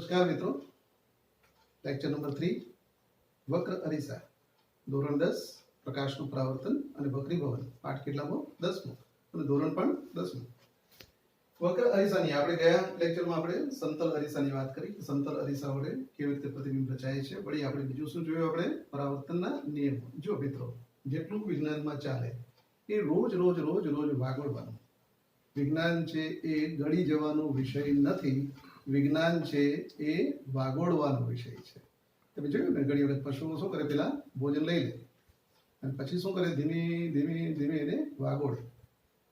નમસ્કાર મિત્રો, lecture number 3 વક્ર અરીસા ધોરણ 10 પ્રકાશનું પરાવર્તન અને વક્રી ભવન પાઠ કેટલામો 10મો અને ધોરણ પણ 10મું. વક્ર અરીસાની આપણે ગયા લેક્ચરમાં આપણે સમતલ અરીસાની વાત કરી. સમતલ અરીસા વડે કેવી રીતે પ્રતિબિંબ રચાય છે. વળી આપણે બીજું શું જોયું? આપણે પરાવર્તનના નિયમો. જો મિત્રો, જેટલું વિજ્ઞાનમાં ચાલે એ રોજ વાગોળવાનું. વિજ્ઞાન છે એ ગળી જવાનો વિષય નથી. વિજ્ઞાન છે એ વાગોળવાનો વિષય છે. તમે જોયું ને, ઘણી વખત પશુઓ શું કરે, પેલા ભોજન લઈ લે અને પછી શું કરે, ધીમે એને વાગોળે.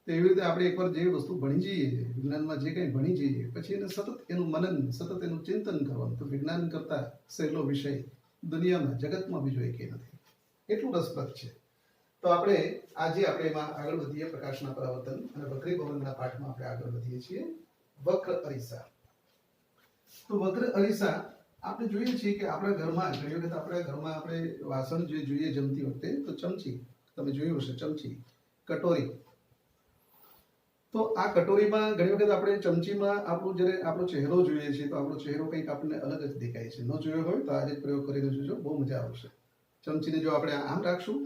તો એવી રીતે આપણે એકવાર જે વસ્તુ ભણી જઈએ, વિજ્ઞાનમાં જે કંઈ ભણી જઈએ, પછી એને સતત એનું મનન, સતત એનું ચિંતન કરવાનું. તો વિજ્ઞાન કરતા સહેલો વિષય દુનિયામાં, જગતમાં બીજો એક નથી. એટલું રસપ્રદ છે. તો આપણે આજે એમાં આગળ વધીએ. પ્રકાશના પરાવર્તન અને વક્રી ભવનના પાઠમાં આપણે આગળ વધીએ છીએ. વક્ર અરીસા. તો વક્ર અરીસા આપણે જોઈએ છીએ કે આપણા ઘરમાં ઘણી વખત આપણે વાસણ જે જોઈએ જમતી વખતે, તો ચમચી, તમે જોયું હશે, ચમચી, કટોરી. તો આ કટોરીમાં ઘણી વખત આપણે ચમચીમાં જ્યારે આપણો ચહેરો જોઈએ છીએ, તો આપણો ચહેરો કંઈક આપણને અલગ જ દેખાય છે. ન જોયો હોય તો આજે પ્રયોગ કરીને જોજો, બહુ મજા આવશે. ચમચીને જો આપણે આમ રાખશું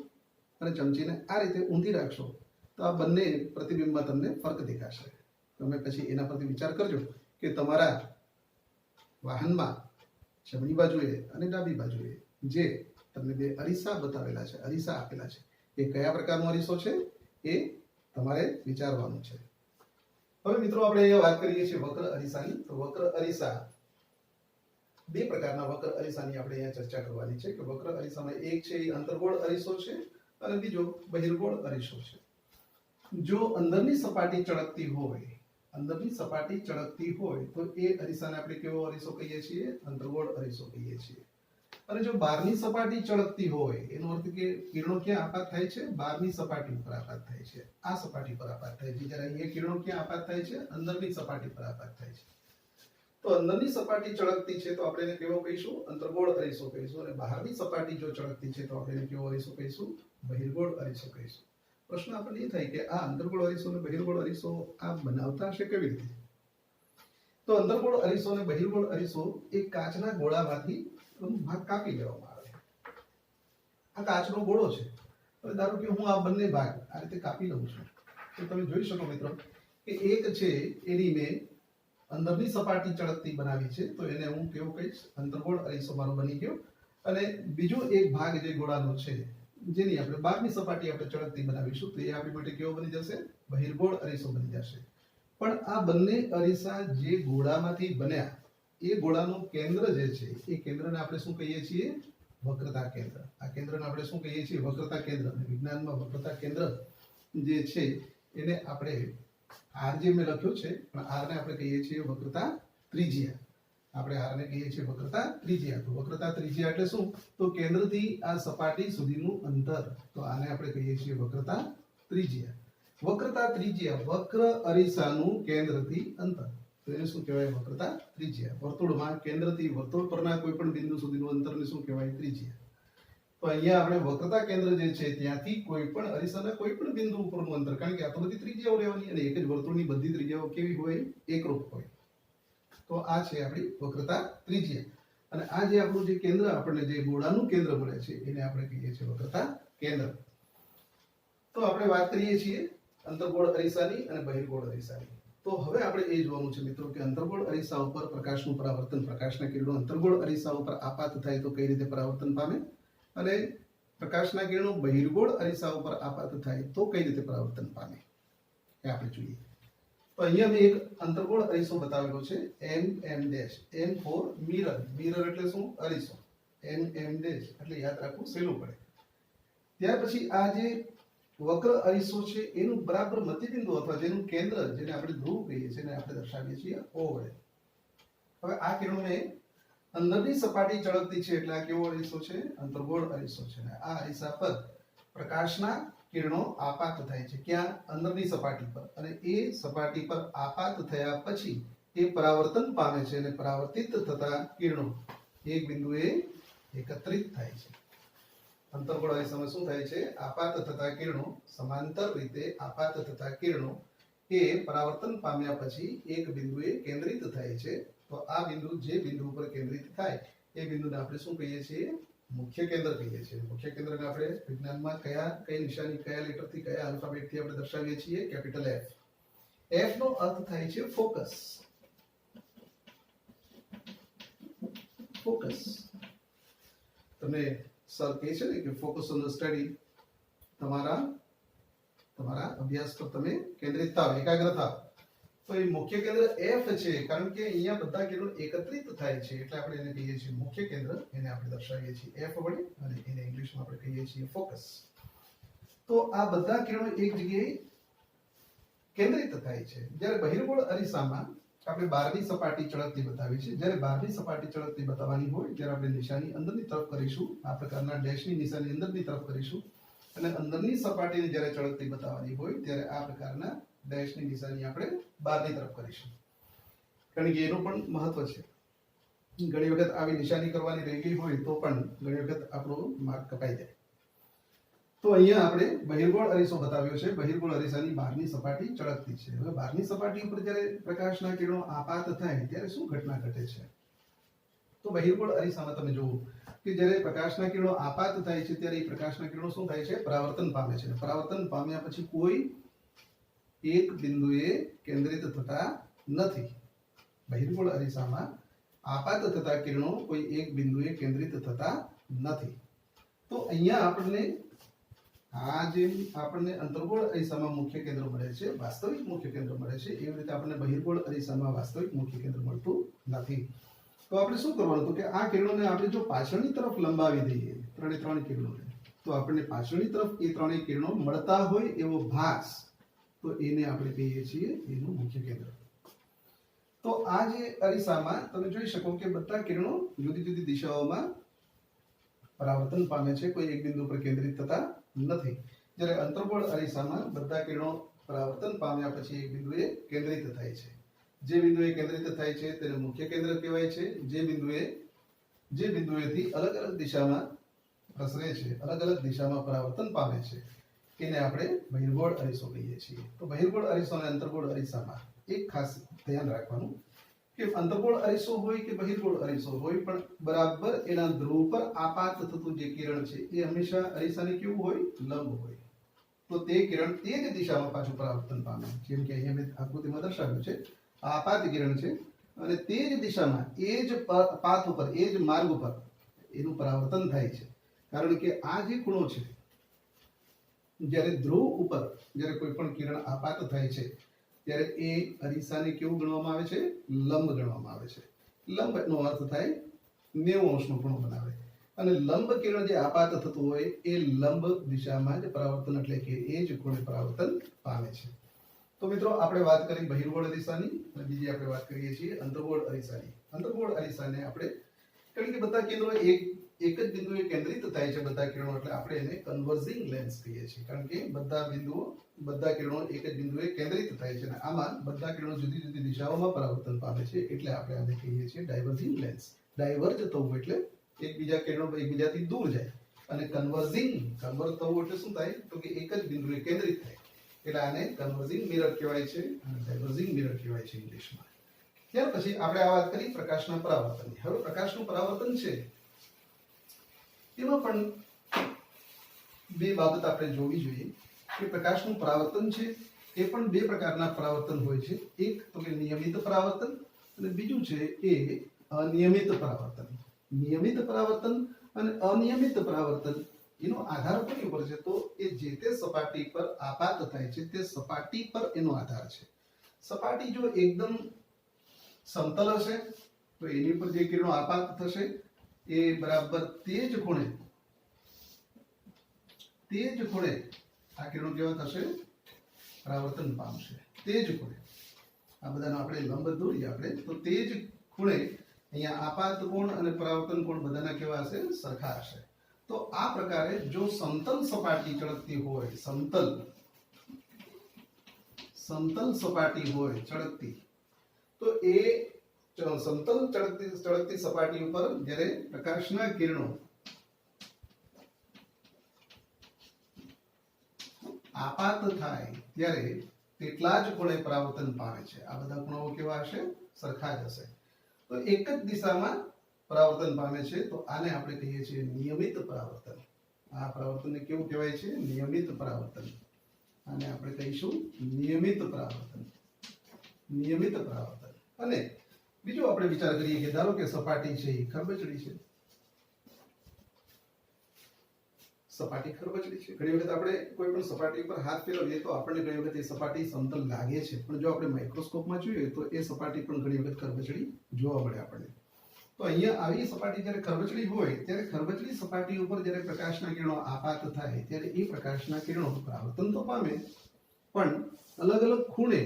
અને ચમચીને આ રીતે ઊંધી રાખશો, તો આ બંને પ્રતિબિંબમાં તમને ફરક દેખાશે. તમે પછી એના પરથી વિચાર કરજો કે તમારા વાહનમાં જમણી બાજુએ અને ડાબી બાજુએ જે તમને બે અરીસા બતાવેલા છે, અરીસા આપેલા છે, એ કયા પ્રકારનો અરીસો છે એ તમારે વિચારવાનું છે. હવે મિત્રો, આપણે અહીંયા વાત કરીએ છીએ વક્ર અરીસાની. તો વક્ર અરીસા, બે પ્રકારના વક્ર અરીસાની આપણે અહીંયા ચર્ચા કરવાની છે. કે વક્ર અરીસામાં એક છે એ અંતર્ગોળ અરીસો છે અને બીજો બહિર્ગોળ અરીસો છે. જો અંદરની સપાટી ચળકતી હોય તો એ અરીસાને આપણે કેવો અરીસો કહીએ છીએ? અંતર્ગોળ અરીસો કહીએ છીએ. અને જો બહારની સપાટી ચળકતી હોય, એનો અર્થ કે કિરણો ક્યાં આપાત થાય છે? બહારની સપાટી ઉપર આપાત થાય છે. આ સપાટી પર આપાત થાય છે. જ્યારે અહીંયા કિરણો ક્યાં આપાત થાય છે? અંદરની સપાટી પર આપાત થાય છે. તો અંદરની સપાટી ચળકતી છે તો આપણે એને કેવો કહીશું? અંતર્ગોળ અરીસો કહીશું. અને બહારની સપાટી જો ચળકતી છે તો આપણે એને કેવો અરીસો કહીશું? બહિર્ગોળ અરીસો કહીશું. પ્રશ્ન આપણને એ થાય કે આ અંતર્ગોળ અરીસો અને બહિર્ગોળ અરીસો આ બનાવતા હશે કેવી રીતે? તો અંતર્ગોળ અરીસો અને બહિર્ગોળ અરીસો એક કાચના ગોળામાંથી ભાગ કાપી લેવામાં આવે. આ કાચનો ગોળો છે. હવે ધારો કે હું આ બંને ભાગ આ રીતે કાપી લઉં છું, તો તમે જોઈ શકો મિત્રો કે એક છે એની મેં અંદરની સપાટી ચળકતી બનાવી છે, તો એને હું કેવું કહીશ? અંતર્ગોળ અરીસો મારો બની ગયો. અને બીજો એક ભાગ જે ગોળાનો છે, જેની આપણે બહારની સપાટી આપણે ચળકતી બનાવીશું, તો એ આપણી માટે કેવો બની જશે? બહિર્ગોળ અરીસો બની જશે. પણ આ બંને અરીસા જે ગોળામાંથી બન્યા, એ ગોળાનું કેન્દ્ર જે છે, એ કેન્દ્રને આપણે શું કહીએ છીએ? વક્રતા કેન્દ્ર. આ કેન્દ્રને આપણે શું કહીએ છીએ? વક્રતા કેન્દ્ર. વિજ્ઞાનમાં વક્રતા કેન્દ્ર જે છે એને આપણે આર જે મેં લખ્યો છે, પણ આરને આપણે કહીએ છીએ વક્રતા ત્રિજ્યા. આપણે આરને કહીએ છીએ વક્રતા ત્રિજ્યા. તો વક્રતા ત્રિજ્યા એટલે શું? તો કેન્દ્રથી આ સપાટી સુધીનું અંતર. તો આને આપણે કહીએ છીએ વક્રતા ત્રિજ્યા. વક્રતા ત્રિજ્યા, વક્ર અરીસાનું કેન્દ્રથી અંતર, તો એને શું કહેવાય? વક્રતા ત્રિજ્યા. વર્તુળમાં કેન્દ્રથી વર્તુળ પરના કોઈ પણ બિંદુ સુધીનું અંતરને શું કહેવાય? ત્રિજ્યા. તો અહીંયા આપણે વક્રતા કેન્દ્ર જે છે ત્યાંથી કોઈ પણ અરીસાના કોઈ પણ બિંદુ ઉપરનું અંતર, કારણ કે આ તો બધી ત્રિજ્યાઓ રહેવાની, અને એક જ વર્તુળની બધી ત્રિજ્યાઓ કેવી હોય? એકરૂપ હોય. તો આ છે આપણી વક્રતા ત્રિજ્યા. અને આ જે આપણું જે કેન્દ્ર, આપણને જે ગોળાનું કેન્દ્ર મળે છે, એને આપણે કહીએ છીએ વક્રતા કેન્દ્ર. તો આપણે વાત કરીએ છીએ અંતર્ગોળ અરીસાની અને બહિર્ગોળ અરીસાની. તો હવે આપણે એ જોવાનું છે મિત્રો કે અંતર્ગોળ અરીસા ઉપર પ્રકાશનું પરાવર્તન, પ્રકાશના કિરણો અંતર્ગોળ અરીસા ઉપર આપાત થાય તો કઈ રીતે પરાવર્તન પામે, અને પ્રકાશના કિરણો બહિર્ગોળ અરીસા ઉપર આપાત થાય તો કઈ રીતે પરાવર્તન પામે, એ આપણે જોઈએ. તો અહીંયા મેં એક અંતર્ગોળ અરીસો બતાવેલો છે, MM dash. M for mirror. Mirror એટલે શું? અરીસો. MM ડેશ એટલે યાદ રાખવું સહેલું પડે. ત્યાર પછી આ જે વક્ર અરીસો છે એનું બરાબર મધ્યબિંદુ અથવા જેનું કેન્દ્ર, જેને આપણે ધ્રુવ કહીએ છીએ, એને આપણે દર્શાવીએ છીએ O વડે. હવે આ કિરણોને અંદરની સપાટી ચળકતી છે એટલે આ કેવો અરીસો છે? અંતર્ગોળ અરીસો છે. આ અરીસા પર પ્રકાશના કિરણો આપાત થાય છે. ક્યાં? અંદરની સપાટી પર. અને એ સપાટી પર આપાત થયા પછી એ પરાવર્તન પામે છે, અને પરાવર્તિત થતા કિરણો એક બિંદુએ એકત્રિત થાય છે. અંતર્ગોળ અરીસામાં શું થાય છે? આપાત થતા કિરણો, સમાંતર રીતે આપાત થતા કિરણો એ પરાવર્તન પામ્યા પછી એક બિંદુએ કેન્દ્રિત થાય છે. તો તો આ બિંદુ જે બિંદુ ઉપર કેન્દ્રિત થાય એ બિંદુને આપણે શું કહીએ છીએ? મુખ્ય કેન્દ્ર કહીએ છીએ. મુખ્ય કેન્દ્રને આપણે વિજ્ઞાનમાં કઈ નિશાની કયા લેટરથી કયા આલ્ફાબેટથી આપણે દર્શાવીએ છીએ? Capital F. એફ નો અર્થ થાય છે ફોકસ. ફોકસ. તમને સર કહે છે ને કે ફોકસ ઓન ધ સ્ટડી. તમારા અભ્યાસ પર તમે કેન્દ્રિત થાવ, એકાગ્ર થાવ. તો એ મુખ્ય કેન્દ્ર એફ છે, કારણ કે અહીંયા બધા કિરણો એકત્રિત થાય છે એટલે આપણે એને કહીએ છીએ મુખ્ય કેન્દ્ર. એને આપણે દર્શાવીએ છીએ એફ વડે અને એને ઇંગ્લિશમાં આપણે કહીએ છીએ ફોકસ. તો આ બધા કિરણો એક જગ્યાએ કેન્દ્રિત થાય છે. જ્યારે બહિર્ગોળ અરીસામાં આપણે બહારની સપાટી ચળકતી બતાવી છે. જ્યારે બહારની સપાટી ચળકતી બતાવવાની હોય ત્યારે આપણે નિશાની અંદરની તરફ કરીશું. આ પ્રકારના ડેશની નિશાની અંદરની તરફ કરીશું. અને અંદરની સપાટીને જ્યારે ચળકતી બતાવવાની હોય ત્યારે આ પ્રકારના ડેશની નિશાની આપણે બહારની તરફ કરીશું. કારણ કે એનું પણ મહત્વ છે. ઘણી વખત આવી નિશાની કરવાની રહી ગઈ હોય તો પણ ઘણી વખત આપણો માર્ક કપાઈ જાય. તો અહીંયા આપણે બહિર્ગોળ અરીસો બતાવ્યો છે. બહિર્ગોળ અરીસાની બહારની સપાટી ચળકતી છે. હવે બહારની સપાટી ઉપર જ્યારે પ્રકાશના કિરણો આપાત થાય ત્યારે શું ઘટના ઘટે છે? તો બહિર્ગોળ અરીસામાં તમે જુઓ કે જ્યારે પ્રકાશના કિરણો આપાત થાય છે ત્યારે એ પ્રકાશના કિરણો શું થાય છે? પરાવર્તન પામે છે. પરાવર્તન પામ્યા પછી કોઈ એક બિંદુએ કેન્દ્રિત થતા નથી. બહિર્ગોળ અરીસામાં આપાત થતા કિરણો કોઈ એક બિંદુએ કેન્દ્રિત થતા નથી. તો અહીંયા આપણને અંતર્ગોળ અરીસામાં મુખ્ય કેન્દ્ર મળે છે, વાસ્તવિક મુખ્ય કેન્દ્ર મળે છે. એવી રીતે આપણને બહિર્ગોળ અરીસામાં વાસ્તવિક મુખ્ય કેન્દ્ર મળતું નથી. તો આપણે શું કરવાનું? તો કે આ કિરણોને આપણે જો પાછળની તરફ લંબાવી દઈએ, ત્રણ કિરણોને, તો આપણને પાછળની તરફ એ ત્રણેય કિરણો મળતા હોય એવો ભાસ, તો એને આપણે કહીએ છીએ એનું મુખ્ય કેન્દ્ર. તો આ જે અરીસામાં તમે જોઈ શકો કે બધા કિરણો જુદી જુદી દિશાઓમાં પરાવર્તન પામે છે, કોઈ એક બિંદુ પર કેન્દ્રિત થતા નથી. જ્યારે અંતર્ગોળ અરીસામાં બધા કિરણો પરાવર્તન પામ્યા પછી એક બિંદુએ કેન્દ્રિત થાય છે. જે બિંદુએ કેન્દ્રિત થાય છે તેને મુખ્ય કેન્દ્ર કહેવાય છે. જે બિંદુએથી અલગ અલગ દિશામાં પ્રસરે છે, અલગ અલગ દિશામાં પરાવર્તન પામે છે, એને આપણે બહિર્ગોળ અરીસો કહીએ છીએ. તો બહિર્ગોળ અરીસો અને અંતર્ગોળ અરીસામાં એક ખાસ ધ્યાન રાખવાનું કે અંતર્ગોળ અરીસો હોય કે બહિર્ગોળ અરીસો હોય, પણ બરાબર એના ધ્રુવ પર આપાત થતું જે કિરણ છે એ હંમેશા અરીસાને કેવું હોય? લંબ હોય. તો તે કિરણ તે જ દિશામાં પાછું પરાવર્તન પામે. જેમ કે અહીંયા મેં આકૃતિમાં દર્શાવ્યું છે, આપાત કિરણ છે અને તે જ દિશામાં એ જ પાથ ઉપર, એ જ માર્ગ ઉપર એનું પરાવર્તન થાય છે. કારણ કે આ જે ખૂણો છે, જ્યારે ધ્રુવ ઉપર જ્યારે કોઈ પણ કિરણ આપાત થાય છે ત્યારે એ અરીસાને કેવું ગણવામાં આવે છે? લંબ ગણવામાં આવે છે. લંબ નો અર્થ થાય 90 અંશનો ખૂણો બનાવે. અને લંબ કિરણ જે આપાત થતું હોય એ લંબ દિશામાં જ પરાવર્તન, એટલે કે એ જ ખૂણે પરાવર્તન પામે છે. તો મિત્રો આપણે વાત કરી બહિર્ગોળ અરીસાની અને બીજી આપણે વાત કરીએ છીએ અંતર્ગોળ અરીસાની. અંતર્ગોળ અરીસાને આપણે, કારણ કે બધા કિરણો એક જ બિંદુએ કેન્દ્રિત થાય છે બધા કિરણો, એટલે આપણે એને કન્વર્જિંગ લેન્સ કહીએ છીએ. કારણ કે બધા કિરણો એક જ બિંદુએ કેન્દ્રિત થાય છે અને આમાં બધા કિરણો જુદી જુદી દિશાઓમાં પરાવર્તન પામે છે, એટલે આપણે આને કહીએ છીએ ડાયવર્જિંગ લેન્સ. ડાયવર્જ થવું એટલે એકબીજા કિરણો એકબીજાથી દૂર જાય, અને કન્વર્જ થવું એટલે શું થાય? તો કે એક જ બિંદુએ કેન્દ્રિત થાય, એટલે આને કન્વર્જિંગ મિરર કહેવાય છે અને ડાયવર્જિંગ મિરર કહેવાય છે ઇંગ્લિશમાં. ત્યાર પછી આપણે આ વાત કરી પ્રકાશના પરાવર્તનની. હવે પ્રકાશનું પરાવર્તન છે તેમાં પણ બે બાબત આપણે જોવી જોઈએ કે પ્રકાશનું પરાવર્તન છે એ પણ બે પ્રકારના પરાવર્તન હોય છે. એક તો કે નિયમિત પરાવર્તન અને બીજું છે એ અનિયમિત પરાવર્તન. નિયમિત પરાવર્તન અને અનિયમિત પરાવર્તન એનો આધાર કોની ઉપર છે? તો એ જે તે સપાટી પર આપાત થાય છે તે સપાટી પર એનો આધાર છે. સપાટી જો એકદમ સમતલ હશે તો એની ઉપર જે કિરણો આપાત થશે એ બરાબર તે જ ખૂણે આ કિરણો કેવા થશે? પરાવર્તન પામશે. તે જ ખૂણે આ બધાનો આપણે લંબ દોરીએ આપણે, તો તે જ ખૂણે અહીંયા આપાત કોણ અને પરાવર્તન કોણ બધાના કેવા હશે? સરખા હશે. તો આ પ્રકારે જો સમતલ સપાટી ચળકતી હોય, સમતલ સપાટી હોય ચળકતી, તો એ સમતલ ચળકતી સપાટી ઉપર જ્યારે પ્રકાશના કિરણો આપાત થાય ત્યારે તેટલા જ ખૂણે પરાવર્તન પામે છે. આ બધા ખૂણાઓ કેવા હશે? સરખા જ હશે. તો એક જ દિશામાં પરાવર્તન પામે છે તો આને આપણે કહીએ છીએ નિયમિત પરાવર્તન. આ પરાવર્તનને કેવું કહેવાય છે? નિયમિત પરાવર્તન. આને આપણે કહીશું નિયમિત પરાવર્તન. નિયમિત પરાવર્તન. અને બીજો આપણે વિચાર કરીએ કે ધારો કે સપાટી છે એ ખરબચડી છે. સપાટી ખરબચડી છે. ઘણી વખત આપણે કોઈ પણ સપાટી પર હાથ ફેરવીએ તો આપણને ઘણી વખત એ સપાટી સમતલ લાગે છે, પણ જો આપણે માઇક્રોસ્કોપમાં જોઈએ તો એ સપાટી પણ ઘણી વખત ખરબચડી જોવા મળે આપણને. તો અહીંયા આવી સપાટી જ્યારે ખરબચડી હોય ત્યારે ખરબચડી સપાટી ઉપર જ્યારે પ્રકાશના કિરણો આપાત થાય ત્યારે એ પ્રકાશના કિરણો પરાવર્તન તો પામે, પણ અલગ અલગ ખૂણે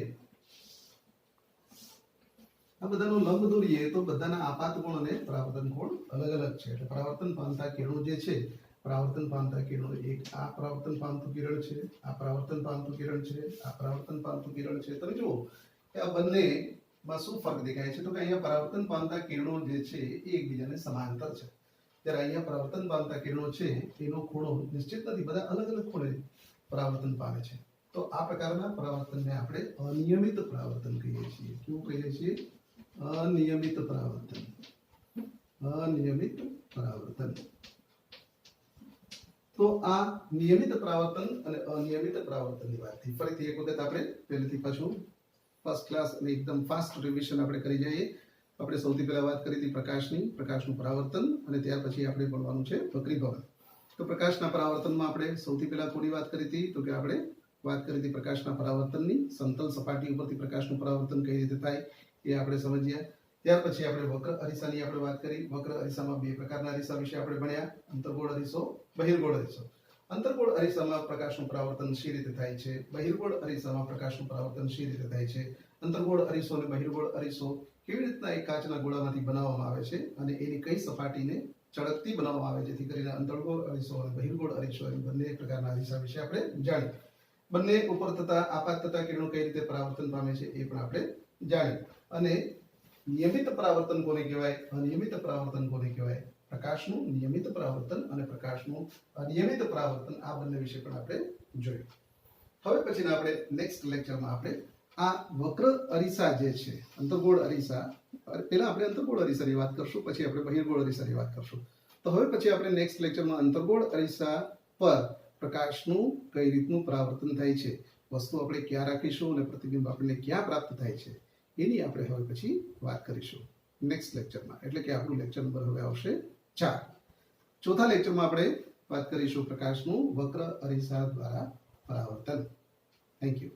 આ બધાનો લંબ દોરીએ તો બધાના આપાત કોણ અને પરાવર્તન કોણ અલગ અલગ છે. એટલે પરાવર્તન પામતા કિરણો જે છે, પરાવર્તન પામતા કિરણો એક આ પરાવર્તન પામતું કિરણ છે, આ પરાવર્તન પામતું કિરણ છે, આ પરાવર્તન પામતું કિરણ છે. તમે જુઓ કે આ બંનેમાં શું ફરક દેખાય છે? તો કે અહીંયા પરાવર્તન પામતા કિરણો જે છે એ એકબીજાને સમાંતર છે, જ્યારે અહીંયા પરાવર્તન પામતા કિરણો છે એનો ખૂણો નિશ્ચિત નથી, બધા અલગ અલગ ખૂણે પરાવર્તન પામે છે. તો આ પ્રકારના પરાવર્તનને આપણે અનિયમિત પરાવર્તન કહીએ છીએ. કેવું કહીએ છીએ? અનિયમિત પરાવર્તન. અનિયમિત પરાવર્તન. તો આ નિયમિત પરાવર્તન અને અનિયમિત પરાવર્તનની વાત થઈ. ફરીથી એક વખત આપણે પહેલેથી પાછું ફર્સ્ટ ક્લાસ અને એકદમ ફાસ્ટ રિવિઝન આપણે કરી જઈએ. આપણે સૌથી પહેલા વાત કરી હતી પ્રકાશની, પ્રકાશનું પરાવર્તન, અને ત્યાર પછી આપણે ભણવાનું છે વક્રીભવન. તો પ્રકાશના પરાવર્તનમાં આપણે સૌથી પહેલા થોડી વાત કરી હતી, તો કે આપણે વાત કરી હતી પ્રકાશના પરાવર્તનની. સમતલ સપાટી ઉપરથી પ્રકાશનું પરાવર્તન કઈ રીતે થાય એ આપણે સમજ્યા. ત્યાર પછી આપણે વક્ર અરીસાની આપણે વાત કરી. વક્ર અરીસામાં બે પ્રકારના અરીસા વિશે આપણે ભણ્યા, અંતર્ગોળ અરીસો, બહિર્ગોળ અરીસો. અંતર્ગોળ અરીસામાં પ્રકાશનું પરાવર્તન શી રીતે થાય છે, બહિર્ગોળ અરીસામાં પ્રકાશનું પરાવર્તન શી રીતે થાય છે, અંતર્ગોળ અરીસો અને બહિર્ગોળ અરીસો કેવી રીતના એક કાચના ગોળામાંથી બનાવવામાં આવે છે અને એની કઈ સપાટીને ચળકતી બનાવવામાં આવે જેથી કરીને અંતર્ગોળ અરીસો અને બહિર્ગોળ અરીસો એમ બંને પ્રકારના અરીસા વિશે આપણે જાણીએ. બંને ઉપર થતા આપાત થતા કિરણો કઈ રીતે પરાવર્તન પામે છે એ પણ આપણે જાણીએ. અને નિયમિત પરાવર્તન કોને કહેવાય, અનિયમિત પરાવર્તન કોને કહેવાય, પ્રકાશનું નિયમિત પરાવર્તન અને પ્રકાશનું અનિયમિત પરાવર્તન, આ બંને વિશે પણ આપણે જોયું. હવે પછીના આપણે નેક્સ્ટ લેક્ચરમાં આપણે આ વક્ર અરીસા જે છે, અંતર્ગોળ અરીસા, પહેલા આપણે અંતર્ગોળ અરીસાની વાત કરશું, પછી આપણે બહિર્ગોળ અરીસાની વાત કરશું. તો હવે પછી આપણે નેક્સ્ટ લેક્ચરમાં અંતર્ગોળ અરીસા પર પ્રકાશનું કઈ રીતનું પરાવર્તન થાય છે, વસ્તુ આપણે ક્યાં રાખીશું અને પ્રતિબિંબ આપણને ક્યાં પ્રાપ્ત થાય છે એની આપણે હવે પછી વાત કરીશું નેક્સ્ટ લેક્ચરમાં. એટલે કે આપણું લેક્ચર નંબર હવે આવશે 4. ચોથા લેક્ચરમાં આપણે વાત કરીશું પ્રકાશનું વક્ર અરીસા દ્વારા પરાવર્તન. Thank you.